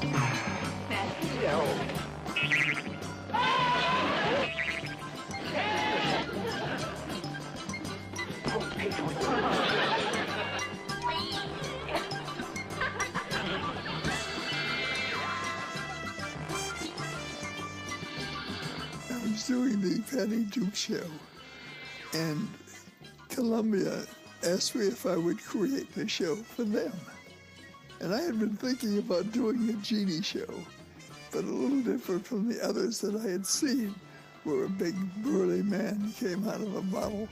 I was doing the Penny Duke show, and Columbia asked me if I would create a show for them. And I had been thinking about doing a Jeannie show, but a little different from the others that I had seen, where a big burly man came out of a bottle.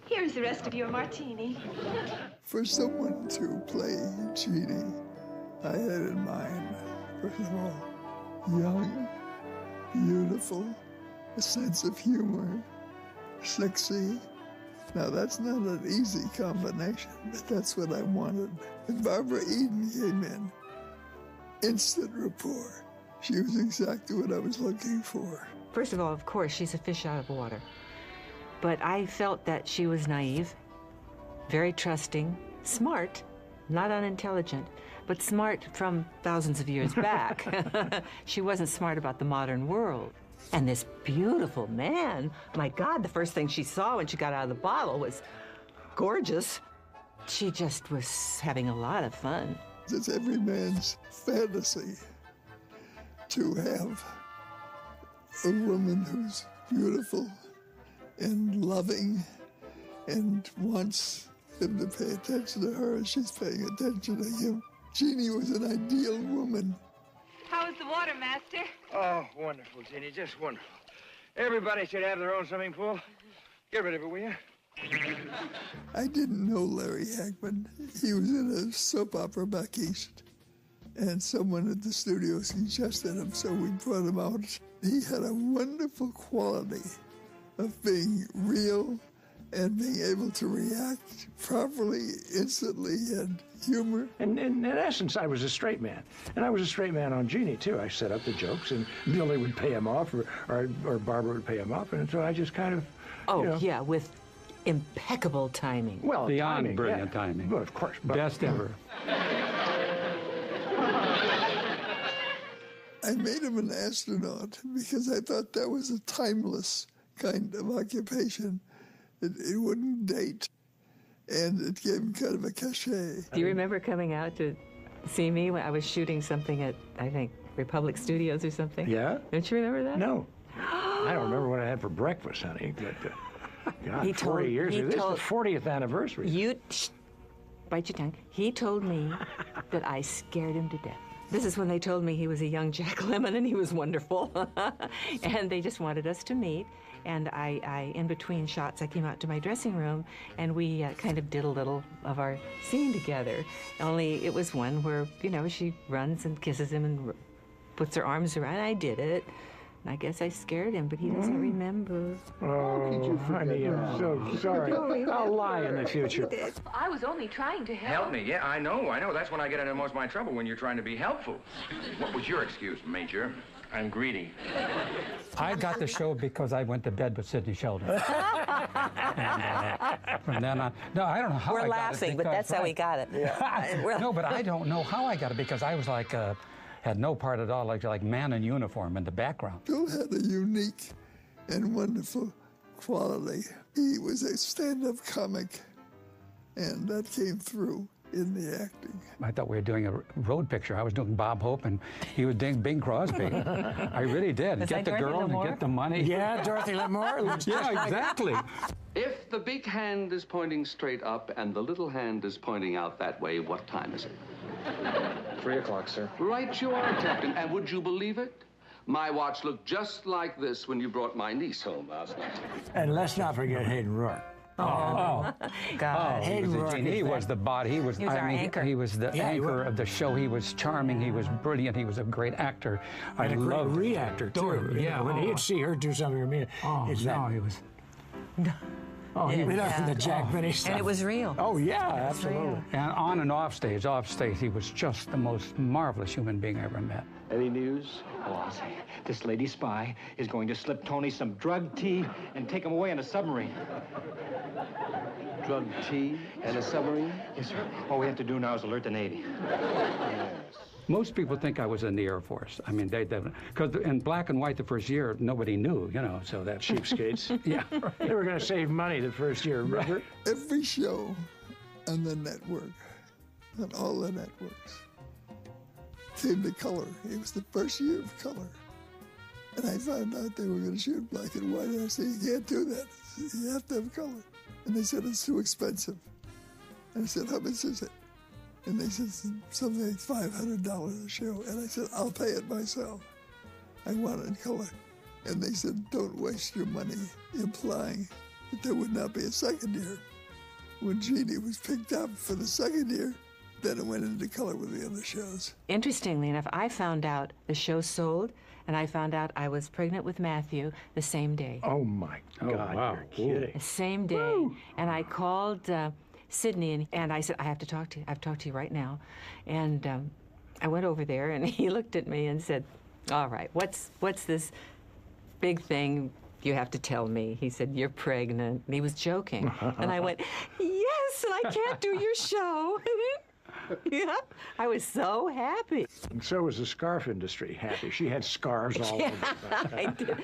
Here's the rest of your martini. For someone to play Jeannie, I had in mind, first of all, young, beautiful, a sense of humor, sexy. Now, that's not an easy combination, but that's what I wanted. And Barbara Eden came in. Instant rapport. She was exactly what I was looking for. First of all, of course, she's a fish out of water. But I felt that she was naive, very trusting, smart, not unintelligent, but smart from thousands of years back. She wasn't smart about the modern world. And this beautiful man, my God, the first thing she saw when she got out of the bottle was gorgeous. She just was having a lot of fun. It's every man's fantasy to have a woman who's beautiful and loving and wants him to pay attention to her as she's paying attention to him. Jeannie was an ideal woman. How is the water, Master? Oh, wonderful, Jeannie, just wonderful. Everybody should have their own swimming pool. Get rid of it, will you? I didn't know Larry Hagman. He was in a soap opera back east, and someone at the studio suggested him, so we brought him out. He had a wonderful quality of being real and being able to react properly, instantly, and humor. And in essence, I was a straight man. And I was a straight man on Jeannie, too. I set up the jokes, and Billy would pay him off, or Barbara would pay him off, and so I just kind of, Oh, you know, yeah, with impeccable timing. Well, beyond timing, brilliant yeah. timing. Well, of course. Best ever. I made him an astronaut because I thought that was a timeless kind of occupation. It wouldn't date, and it gave him kind of a cachet. Do you remember coming out to see me when I was shooting something at, I think, Republic Studios or something? Yeah? Don't you remember that? No. I don't remember what I had for breakfast, honey. But, God, 40 years ago. This is the 40th anniversary. You, bite your tongue. He told me that I scared him to death. This is when they told me he was a young Jack Lemmon and he was wonderful. And they just wanted us to meet. And I, in between shots, I came out to my dressing room and we kind of did a little of our scene together. Only it was one where, you know, she runs and kisses him and puts her arms around. I did it. And I guess I scared him, but he doesn't remember. Oh, honey, I'm so sorry. I'll lie in the future. I was only trying to help. Help me? Yeah, I know. That's when I get into most of my trouble, when you're trying to be helpful. What was your excuse, Major? I'm greedy. I got the show because I went to bed with Sidney Sheldon. And from then on, no, I don't know how I got it. We're laughing, but that's how we got it. Yeah. No, but I don't know how I got it because I was like, had no part at all, like man in uniform in the background. Bill had a unique and wonderful quality. He was a stand-up comic, and that came through in the acting. I thought we were doing a road picture. I was doing Bob Hope, and he was doing Bing Crosby. I really did. Get the girl and get the money. Yeah, Dorothy Lamour. Yeah, exactly. If the big hand is pointing straight up and the little hand is pointing out that way, what time is it? 3 o'clock, sir. Right you are, Captain. And would you believe it? My watch looked just like this when you brought my niece home last night. And let's not forget Hayden Rourke. God. He was the body. He was our anchor. He was the anchor of the show. He was charming. He was brilliant. He was a great actor. I And a great loved reactor, too. Yeah. When he'd see her do something to me, he was. Oh, he went up in the Jack Benny stuff. And it was real. Oh, yeah, absolutely. And on and off stage, he was just the most marvelous human being I ever met. Any news? Oh, I'll say, this lady spy is going to slip Tony some drug tea and take him away in a submarine. Drug tea and a submarine? Yes, sir. All we have to do now is alert the Navy. Yes. Most people think I was in the Air Force. I mean, because in black and white the first year, nobody knew, you know, so that cheapskates. Yeah. They were going to save money the first year, remember? Every show on the network, on all the networks, came to color. It was the first year of color. And I found out they were going to shoot black and white, and I said, you can't do that. You have to have color. And they said, it's too expensive. And I said, how much is it? And they said, something like $500 a show. And I said, I'll pay it myself. I want it in color. And they said, don't waste your money implying that there would not be a second year. When Jeannie was picked up for the second year, then it went into color with the other shows. Interestingly enough, I found out the show sold, and I found out I was pregnant with Matthew the same day. Oh, my God, wow. You're kidding. The same day. Woo. And I called Sydney, and I said, I have to talk to you. I have to talk to you right now. And I went over there, and he looked at me and said, all right, what's this big thing you have to tell me? He said, you're pregnant. And he was joking. And I went, yes, and I can't do your show. Yeah, I was so happy. And so was the scarf industry happy. She had scarves all over. I did.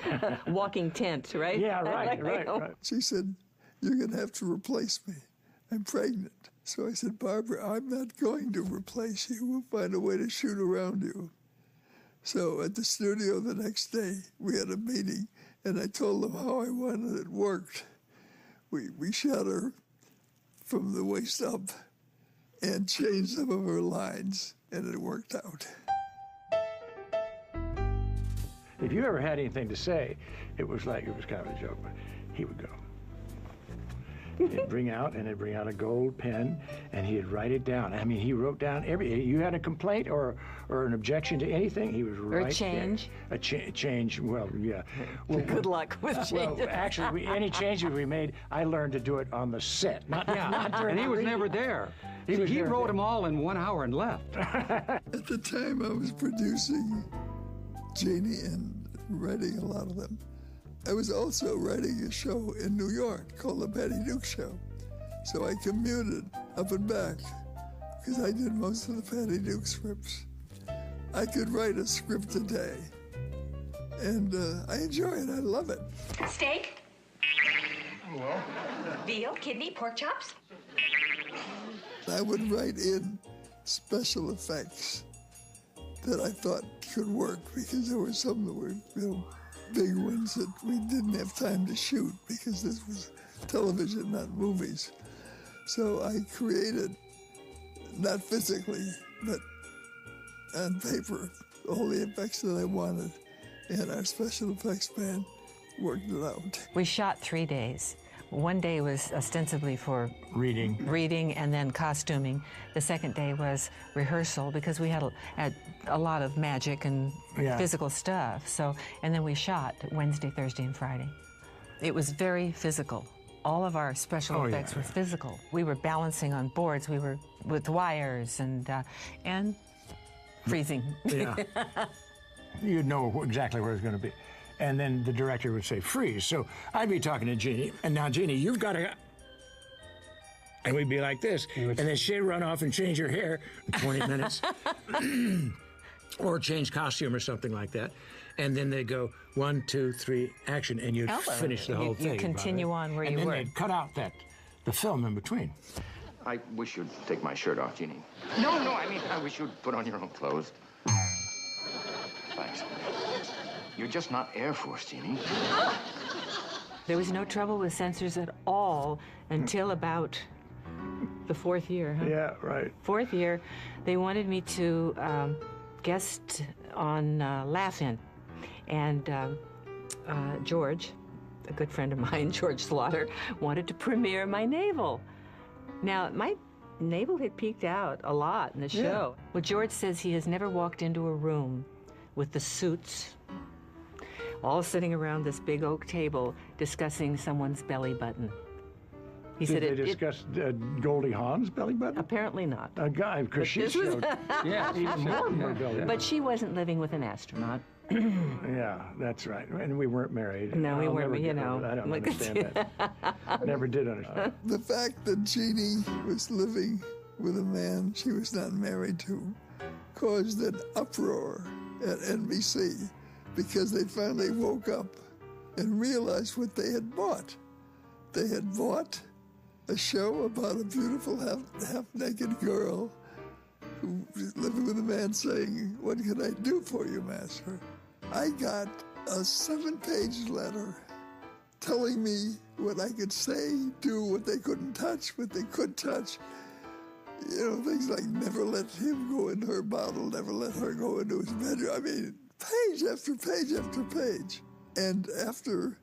Walking tent, right? Yeah, right. She said, you're going to have to replace me. I'm pregnant. So I said, Barbara, I'm not going to replace you. We'll find a way to shoot around you. So at the studio the next day, we had a meeting, and I told them how I wanted it worked. We shot her from the waist up and changed some of her lines, and it worked out. If you ever had anything to say, it was kind of a joke, but he would go. He'd bring out a gold pen, and he'd write it down. I mean, he wrote down you had a complaint or an objection to anything, he was right there. Or a change. A change, well, yeah. Well, good luck with change. Well, actually, any changes we made, I learned to do it on the set, not during and he was never there. He wrote them all in 1 hour and left. At the time, I was producing Jeannie and writing a lot of them. I was also writing a show in New York called The Patty Duke Show. So I commuted up and back because I did most of the Patty Duke scripts. I could write a script a day, and I enjoy it. I love it. Steak? Well? Veal, kidney, pork chops? I would write in special effects that I thought could work because there were some that were, big ones that we didn't have time to shoot because this was television, not movies. So I created, not physically, but on paper, all the effects that I wanted, and our special effects man worked it out. We shot 3 days. One day was ostensibly for reading and then costuming. The second day was rehearsal because we had a lot of magic and physical stuff. So, and then we shot Wednesday, Thursday, and Friday. It was very physical. All of our special effects were physical. We were balancing on boards. We were with wires and freezing. Yeah. You'd know exactly where it was going to be. And then the director would say, freeze. So I'd be talking to Jeannie, and now, Jeannie, you've got to... And we'd be like this. And then she'd run off and change her hair in 20 minutes. Or change costume or something like that. And then they'd go, 1, 2, 3, action, and you'd finish the whole thing. You continue on where you were. And then they'd cut out the film in between. I wish you'd take my shirt off, Jeannie. No, I mean, I wish you'd put on your own clothes. Thanks. You're just not Air Force, Jeannie. There was no trouble with censors at all until about the 4th year, huh? Yeah, right. 4th year, they wanted me to guest on Laugh-In. And George, a good friend of mine, George Slaughter, wanted to premiere my navel. Now, my navel had peeked out a lot in the show. Well, George says he has never walked into a room with the suits all sitting around this big oak table discussing someone's belly button. He said Did they discuss Goldie Hawn's belly button? Apparently not. A guy, because she showed even more belly button. But she wasn't living with an astronaut. Yeah, that's right. And we weren't married. No, we weren't, I don't understand that. Never did understand. The fact that Jeannie was living with a man she was not married to caused an uproar at NBC because they finally woke up and realized what they had bought. They had bought a show about a beautiful half-naked girl who was living with a man saying, "What can I do for you, master?" I got a 7-page letter telling me what I could say, do, what they couldn't touch, what they could touch. You know, things like never let him go in her bottle, never let her go into his bedroom. I mean, page after page after page. And after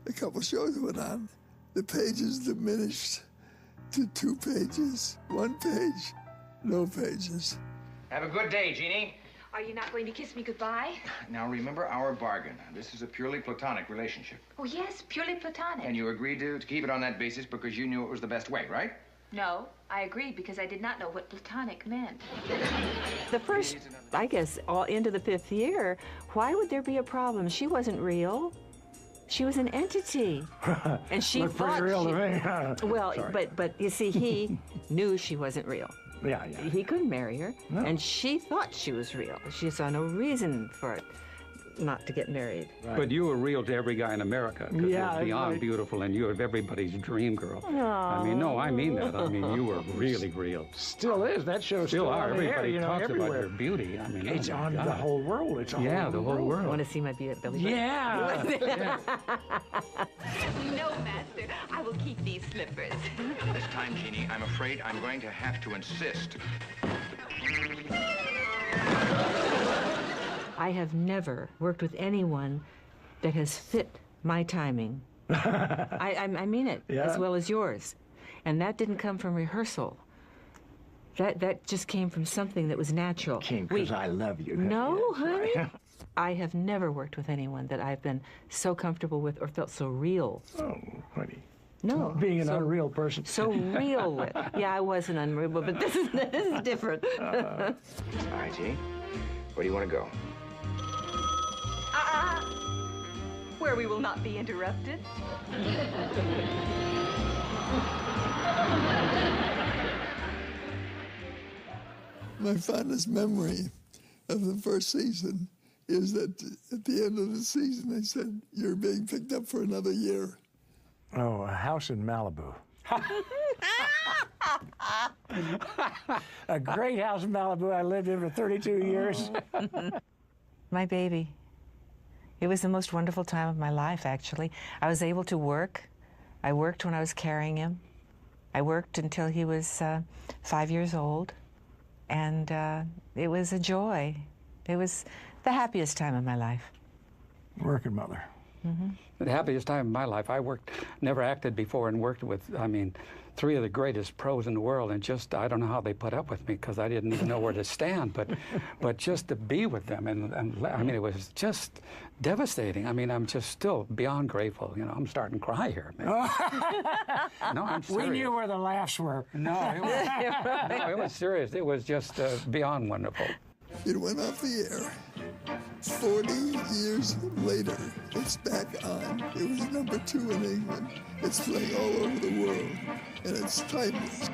a couple shows went on, the pages diminished to 2 pages, 1 page, no pages. Have a good day, Jeannie. Are you not going to kiss me goodbye? Now remember our bargain. This is a purely platonic relationship. Oh, yes, purely platonic. And you agreed to keep it on that basis because you knew it was the best way, right? No, I agreed because I did not know what platonic meant. The first, I guess, all into the 5th year, why would there be a problem? She wasn't real. She was an entity. And she Looked thought pretty real to me. Well, Sorry. but you see, he knew she wasn't real. Yeah. He couldn't marry her, No. and she thought she was real. She saw no reason for it not to get married. Right. But you were real to every guy in America. 'Cause Yeah, you're beyond everybody- beautiful, and you're everybody's dream girl. I mean, no, I mean that. I mean, you were really real. Still is. That show's Still on are. the air, Everybody you know, talks everywhere. about your beauty. I mean, It's oh my on God. the whole world. It's all Yeah, over the whole Want world. to see my belly button? Yeah. No, master, I will keep these slippers. This time, Jeannie, I'm afraid I'm going to have to insist. I have never worked with anyone that has fit my timing. I mean it, Yeah. as well as yours. And that didn't come from rehearsal. That just came from something that was natural. Came because I love you. No, Yes, honey. right. I have never worked with anyone that I've been so comfortable with or felt so real. Oh, honey. No. Being an so, unreal person. So real with. Yeah, I was an unreal, but this is different. All right, Jeannie. Where do you want to go? Where we will not be interrupted. My fondest memory of the first season is that at the end of the season, they said, "You're being picked up for another year." Oh, a house in Malibu. A great house in Malibu I lived in for 32 years. My baby. It was the most wonderful time of my life, actually. I was able to work. I worked when I was carrying him. I worked until he was 5 years old. And it was a joy. It was the happiest time of my life. Working mother. The happiest time of my life. I never acted before and worked with, I mean, 3 of the greatest pros in the world, and just, I don't know how they put up with me because I didn't even know where to stand, but just to be with them, and I mean, it was just devastating. I mean, I'm just still beyond grateful. You know, I'm starting to cry here, man. No, I'm serious. We knew where the laughs were. No, it was serious. It was just beyond wonderful. It went off the air. 40 years later, it's back on. It was #2 in England. It's playing all over the world, and it's timeless.